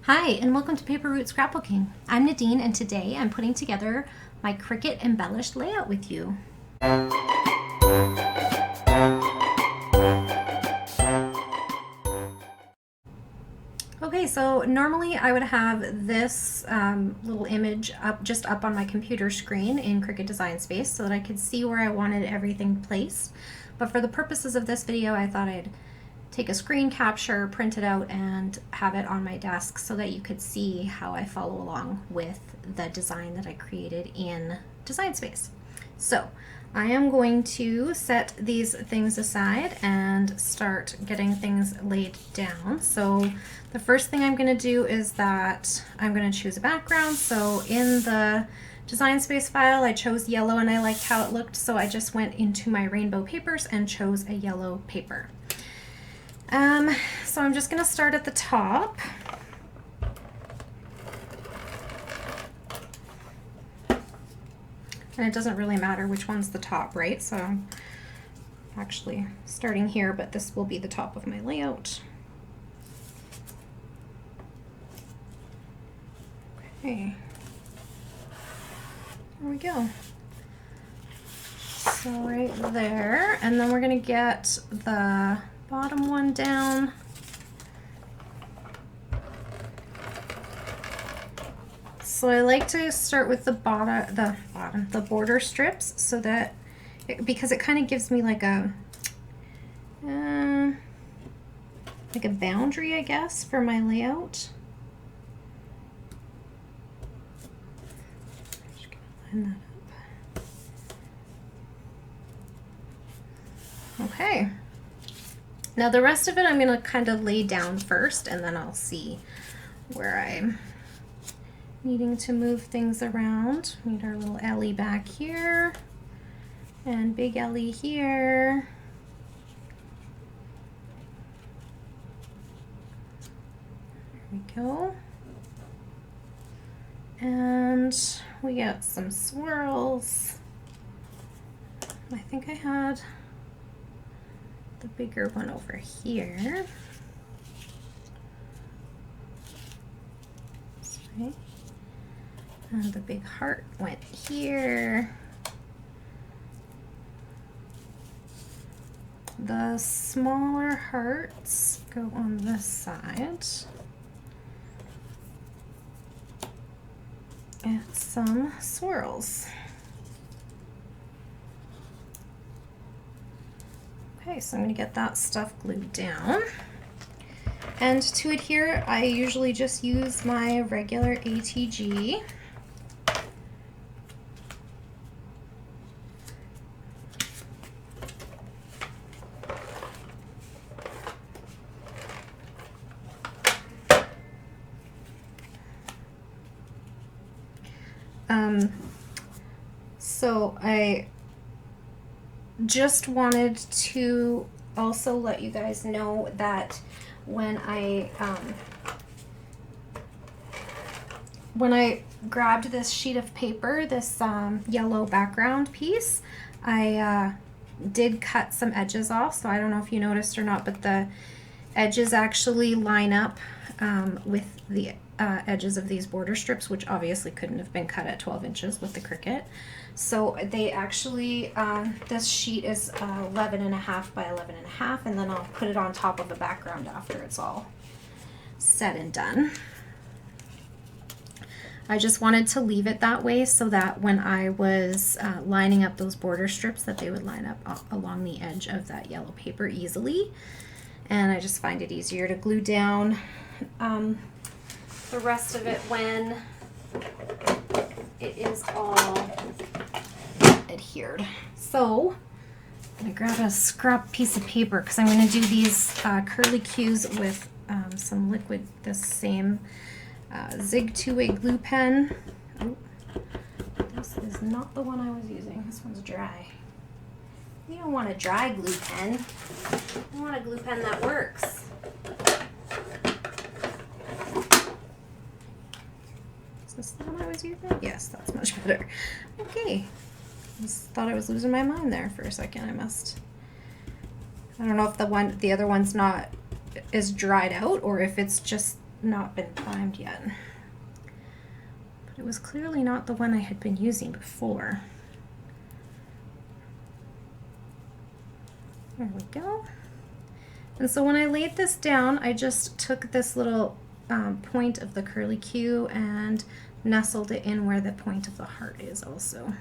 Hi, and welcome to Paper Root Scrapbooking. I'm Nadine, and today I'm putting together my Cricut embellished layout with you. Okay, so normally I would have this little image just up on my computer screen in Cricut Design Space so that I could see where I wanted everything placed. But for the purposes of this video, I thought I'd take a screen capture, print it out, and have it on my desk so that you could see how I follow along with the design that I created in Design Space. So I am going to set these things aside and start getting things laid down. So the first thing I'm going to do is that I'm going to choose a background. So in the Design Space file, I chose yellow and I liked how it looked, so I just went into my rainbow papers and chose a yellow paper. So I'm just going to start at the top. And it doesn't really matter which one's the top, right? So I'm actually starting here, but this will be the top of my layout. Okay. There we go. So right there, and then we're going to get the bottom one down. So I like to start with the border strips, so that because it kind of gives me like a boundary, I guess, for my layout. Just gonna line that up. Okay. Now the rest of it I'm going to kind of lay down first, and then I'll see where I'm needing to move things around. We need our little Ellie back here, and big Ellie here. There we go. And we got some swirls. I think I had the bigger one over here. Okay. And the big heart went here. The smaller hearts go on this side. And some swirls. Okay, so I'm going to get that stuff glued down. And to adhere, I usually just use my regular ATG. So I just wanted to also let you guys know that when I grabbed this sheet of paper, this yellow background piece, I did cut some edges off. So I don't know if you noticed or not, but the edges actually line up with the edges of these border strips, which obviously couldn't have been cut at 12 inches with the Cricut. So they actually, this sheet is 11.5 by 11.5, and then I'll put it on top of the background after it's all said and done. I just wanted to leave it that way so that when I was lining up those border strips, that they would line up along the edge of that yellow paper easily. And I just find it easier to glue down the rest of it when it is all adhered. So I'm going to grab a scrap piece of paper because I'm going to do these curly cues with some liquid, this same Zig two-way glue pen. Oh, this is not the one I was using. This one's dry. You don't want a dry glue pen. You want a glue pen that works. Is this the one I was using? Yes, that's much better. Okay. Just thought I was losing my mind there for a second. I don't know if the other one's not is dried out, or if it's just not been primed yet. But it was clearly not the one I had been using before. There we go. And so when I laid this down, I just took this little point of the curly Q and nestled it in where the point of the heart is also.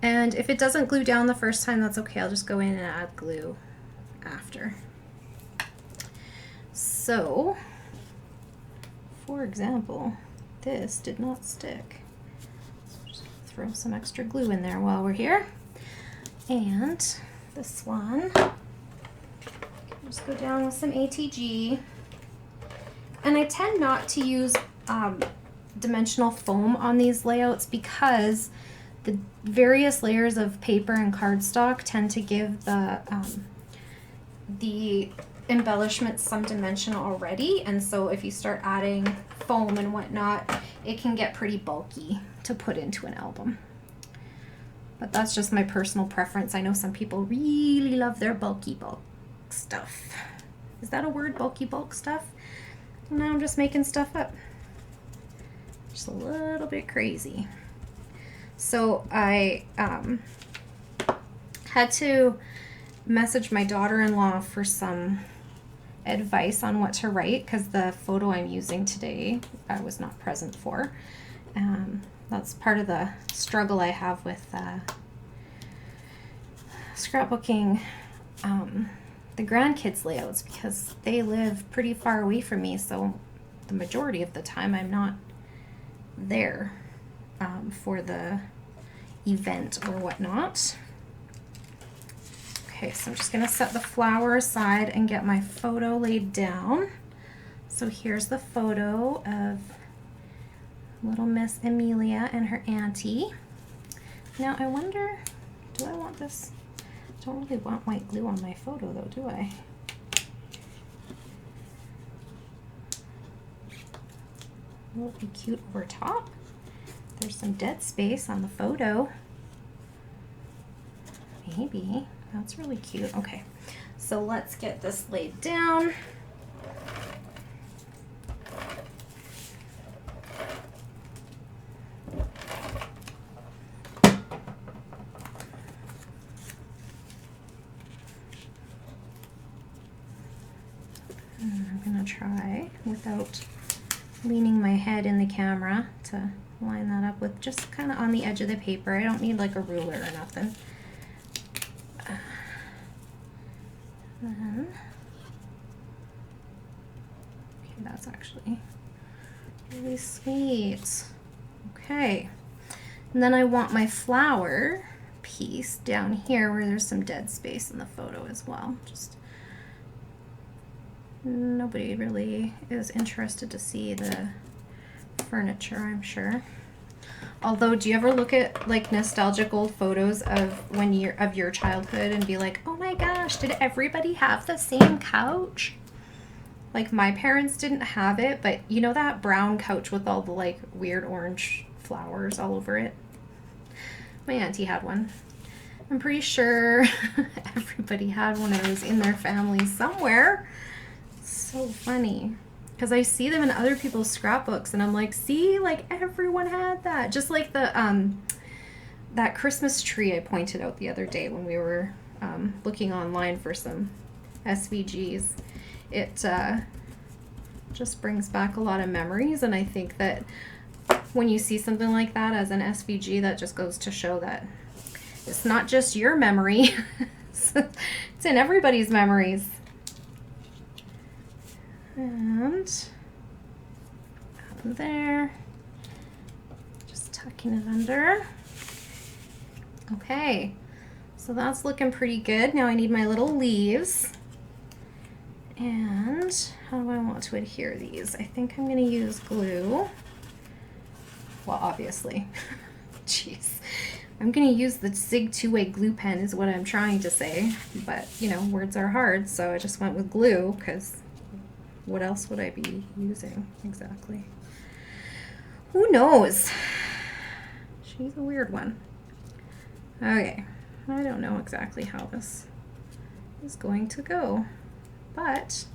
And if it doesn't glue down the first time, that's okay. I'll just go in and add glue after. So, for example, this did not stick. So just throw some extra glue in there while we're here. And this one, just go down with some ATG. And I tend not to use dimensional foam on these layouts because the various layers of paper and cardstock tend to give the embellishment some dimension already, and so if you start adding foam and whatnot, it can get pretty bulky to put into an album. But that's just my personal preference. I know some people really love their bulky bulk stuff. Is that a word, bulky bulk stuff? Now I'm just making stuff up. Just a little bit crazy. So I had to message my daughter-in-law for some advice on what to write because the photo I'm using today I was not present for. That's part of the struggle I have with scrapbooking the grandkids layouts because they live pretty far away from me, so the majority of the time I'm not there for the event or whatnot. Okay, so I'm just going to set the flower aside and get my photo laid down. So here's the photo of little Miss Amelia and her auntie. Now I wonder, do I want this? I don't really want white glue on my photo though, do I? Will it be cute over top? There's some dead space on the photo. Maybe. That's really cute. Okay, so let's get this laid down. I'm gonna try, without leaning my head in the camera, to line that up with just kind of on the edge of the paper. I don't need like a ruler or nothing. Then, okay, that's actually really sweet. Okay, and then I want my flower piece down here where there's some dead space in the photo as well. Just nobody really is interested to see the furniture, I'm sure. Although, do you ever look at like nostalgic old photos of of your childhood and be like, oh my gosh, did everybody have the same couch? Like my parents didn't have it, but you know that brown couch with all the like weird orange flowers all over it? My auntie had one. I'm pretty sure everybody had one of those in their family somewhere. So funny. Because I see them in other people's scrapbooks and I'm like, see, like everyone had that. Just like the that Christmas tree I pointed out the other day when we were looking online for some SVGs. It just brings back a lot of memories, and I think that when you see something like that as an SVG, that just goes to show that it's not just your memory, it's in everybody's memories. And there, just tucking it under. Okay, so that's looking pretty good. Now I need my little leaves. And how do I want to adhere these? I think I'm going to use glue. Well, obviously. Jeez. I'm going to use the SIG two-way glue pen is what I'm trying to say. But, you know, words are hard, so I just went with glue because what else would I be using exactly? Who knows? She's a weird one. Okay, I don't know exactly how this is going to go, but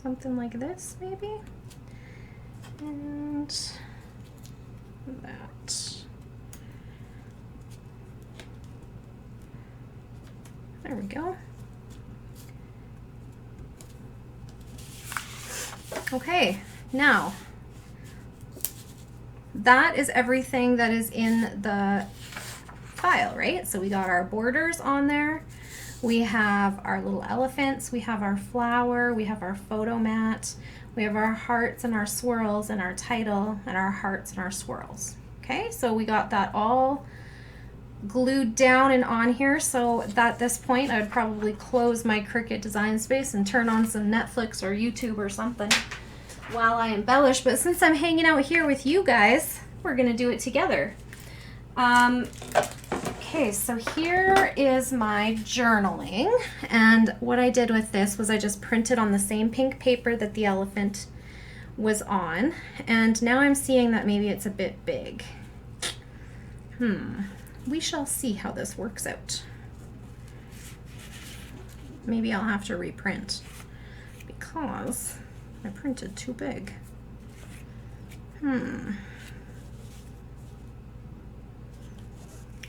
something like this maybe, and that. There we go. Okay, now that is everything that is in the file, right? So we got our borders on there. We have our little elephants, we have our flower, we have our photo mat, we have our hearts and our swirls and our title and our hearts and our swirls. Okay, so we got that all glued down and on here. So at this point I would probably close my Cricut Design Space and turn on some Netflix or YouTube or something while I embellish. But since I'm hanging out here with you guys, we're gonna do it together. Okay, so here is my journaling, and what I did with this was I just printed on the same pink paper that the elephant was on, and now I'm seeing that maybe it's a bit big. We shall see how this works out. Maybe I'll have to reprint because I printed too big.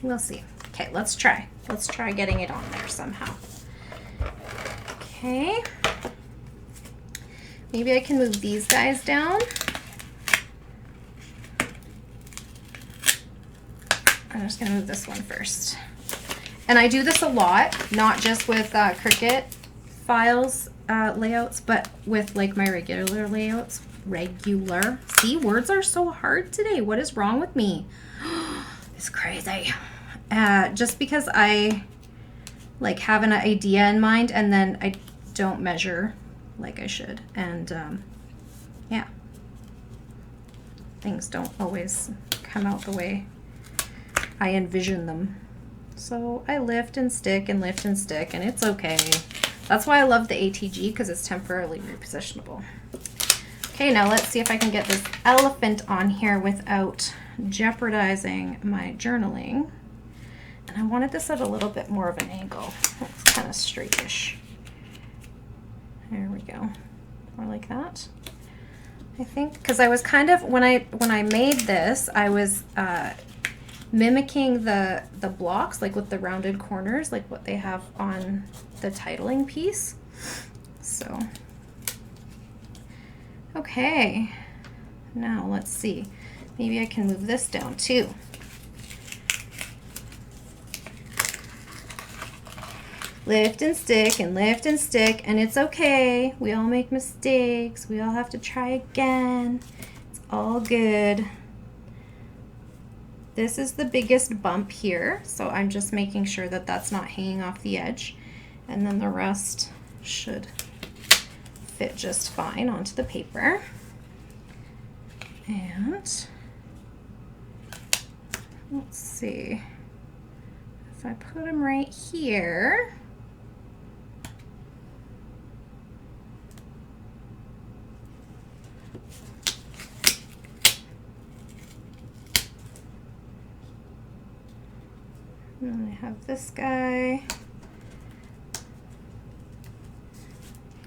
We'll see. Okay, let's try. Let's try getting it on there somehow. Okay. Maybe I can move these guys down. I'm just gonna move this one first. And I do this a lot, not just with Cricut files layouts, but with like my regular layouts. See, words are so hard today. What is wrong with me? It's crazy. Just because I like have an idea in mind and then I don't measure like I should, and yeah, things don't always come out the way I envision them. So I lift and stick and lift and stick, and it's okay. That's why I love the ATG, because it's temporarily repositionable. Okay, now let's see if I can get this elephant on here without jeopardizing my journaling. And I wanted this at a little bit more of an angle. It's kind of straightish. There we go. More like that, I think. Because I was kind of, when I made this, I was mimicking the blocks, like with the rounded corners, like what they have on the titling piece. So, okay. Now let's see. Maybe I can move this down too. Lift and stick and lift and stick, and it's okay. We all make mistakes. We all have to try again. It's all good. This is the biggest bump here, so I'm just making sure that that's not hanging off the edge, and then the rest should fit just fine onto the paper. And let's see, if I put them right here, and then I have this guy.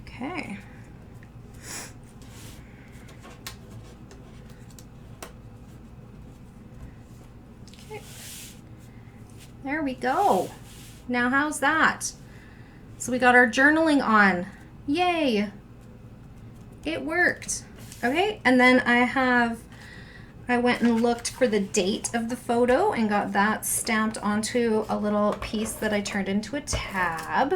Okay. Okay. There we go. Now how's that? So we got our journaling on. Yay! It worked. Okay, and then I went and looked for the date of the photo and got that stamped onto a little piece that I turned into a tab.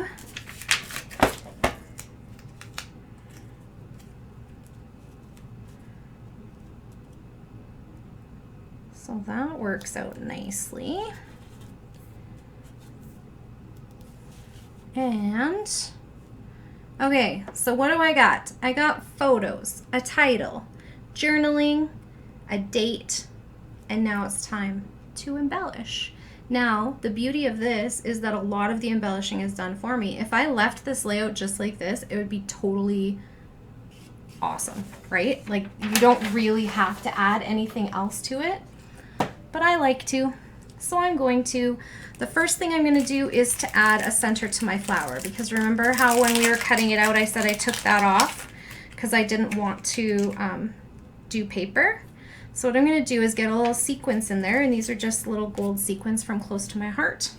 So that works out nicely. And, okay, so what do I got? I got photos, a title, journaling, a date, and now it's time to embellish. Now, the beauty of this is that a lot of the embellishing is done for me. If I left this layout just like this, it would be totally awesome, right? Like, you don't really have to add anything else to it, but I like to, so I'm going to. The first thing I'm going to do is to add a center to my flower, because remember how when we were cutting it out I said I took that off because I didn't want to do paper. So what I'm going to do is get a little sequins in there, and these are just little gold sequins from Close to My Heart.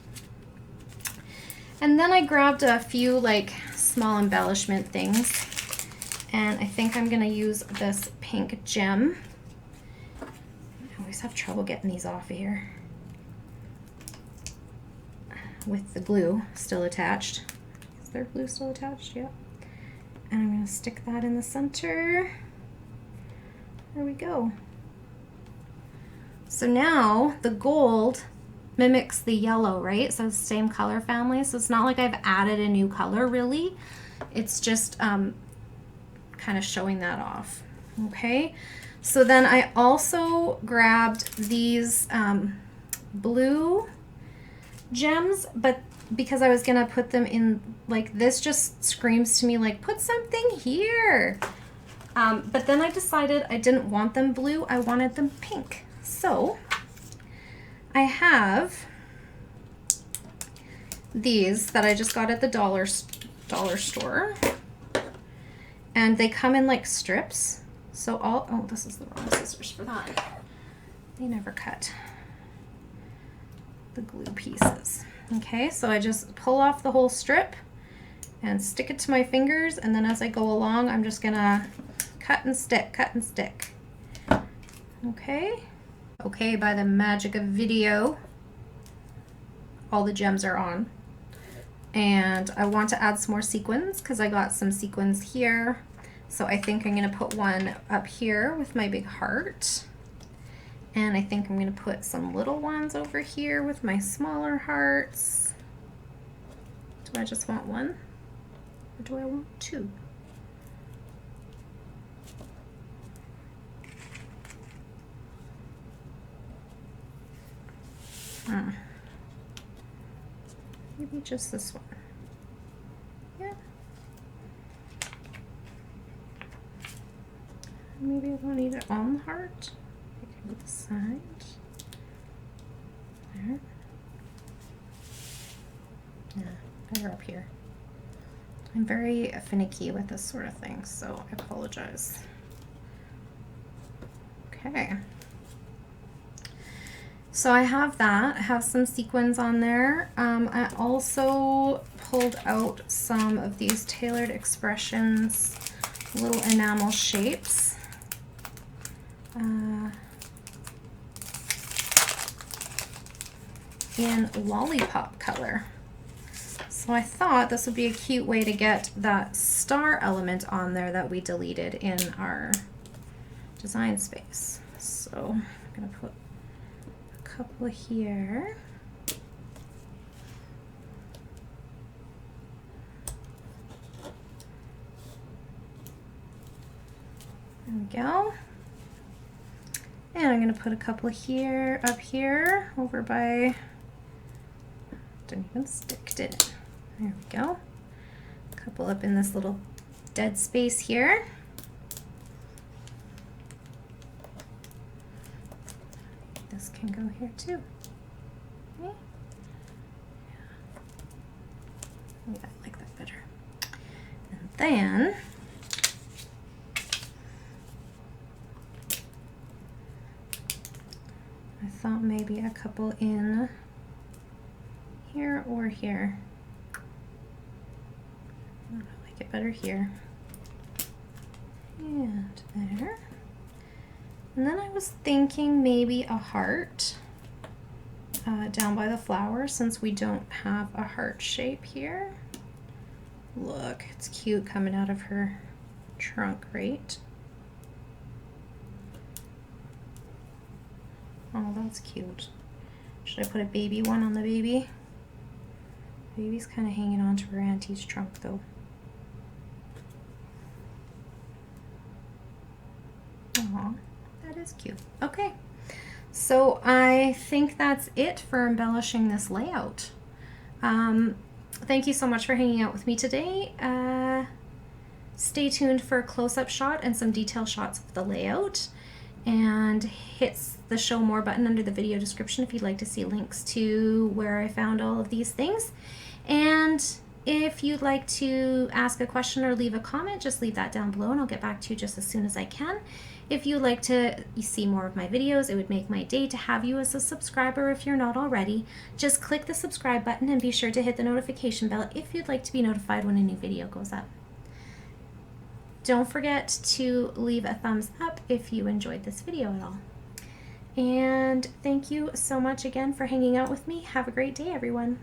And then I grabbed a few like small embellishment things, and I think I'm going to use this pink gem. I always have trouble getting these off of here with the glue still attached. Is there glue still attached? Yeah. And I'm going to stick that in the center. There we go. So now the gold mimics the yellow, right? So it's the same color family. So it's not like I've added a new color really. It's just kind of showing that off. Okay. So then I also grabbed these blue gems, but because I was gonna put them in, like, this just screams to me like, put something here. But then I decided I didn't want them blue, I wanted them pink. So I have these that I just got at the dollar store, and they come in like strips. So oh, this is the wrong scissors for that. They never cut the glue pieces. Okay, so I just pull off the whole strip and stick it to my fingers, and then as I go along, I'm just gonna cut and stick, cut and stick. Okay. Okay, by the magic of video, all the gems are on. And I want to add some more sequins because I got some sequins here. So I think I'm going to put one up here with my big heart. And I think I'm going to put some little ones over here with my smaller hearts. Do I just want one? Or do I want two? Maybe just this one. Yeah. Maybe I don't need it on the heart. I can decide. There. Yeah, better up here. I'm very finicky with this sort of thing, so I apologize. Okay. So I have that. I have some sequins on there. I also pulled out some of these Tailored Expressions little enamel shapes. In lollipop color. So I thought this would be a cute way to get that star element on there that we deleted in our design space. So I'm going to put a couple here. There we go. And I'm going to put a couple here, up here, over by, didn't even stick, did it? There we go. A couple up in this little dead space here. This can go here too. Okay. Yeah, I like that better. And then I thought maybe a couple in here or here. I like it better here. And there. And then I was thinking maybe a heart down by the flower, since we don't have a heart shape here. Look, it's cute coming out of her trunk, right? Oh, that's cute. Should I put a baby one on the baby? Baby's kind of hanging on to her auntie's trunk though. Aw, that is cute. Okay, so I think that's it for embellishing this layout. Thank you so much for hanging out with me today. Stay tuned for a close-up shot and some detail shots of the layout. And hit the show more button under the video description if you'd like to see links to where I found all of these things. And If you'd like to ask a question or leave a comment, just leave that down below and I'll get back to you just as soon as I can. If you'd like to see more of my videos, it would make my day to have you as a subscriber if you're not already. Just click the subscribe button and be sure to hit the notification bell if you'd like to be notified when a new video goes up. Don't forget to leave a thumbs up if you enjoyed this video at all. And thank you so much again for hanging out with me. Have a great day, everyone.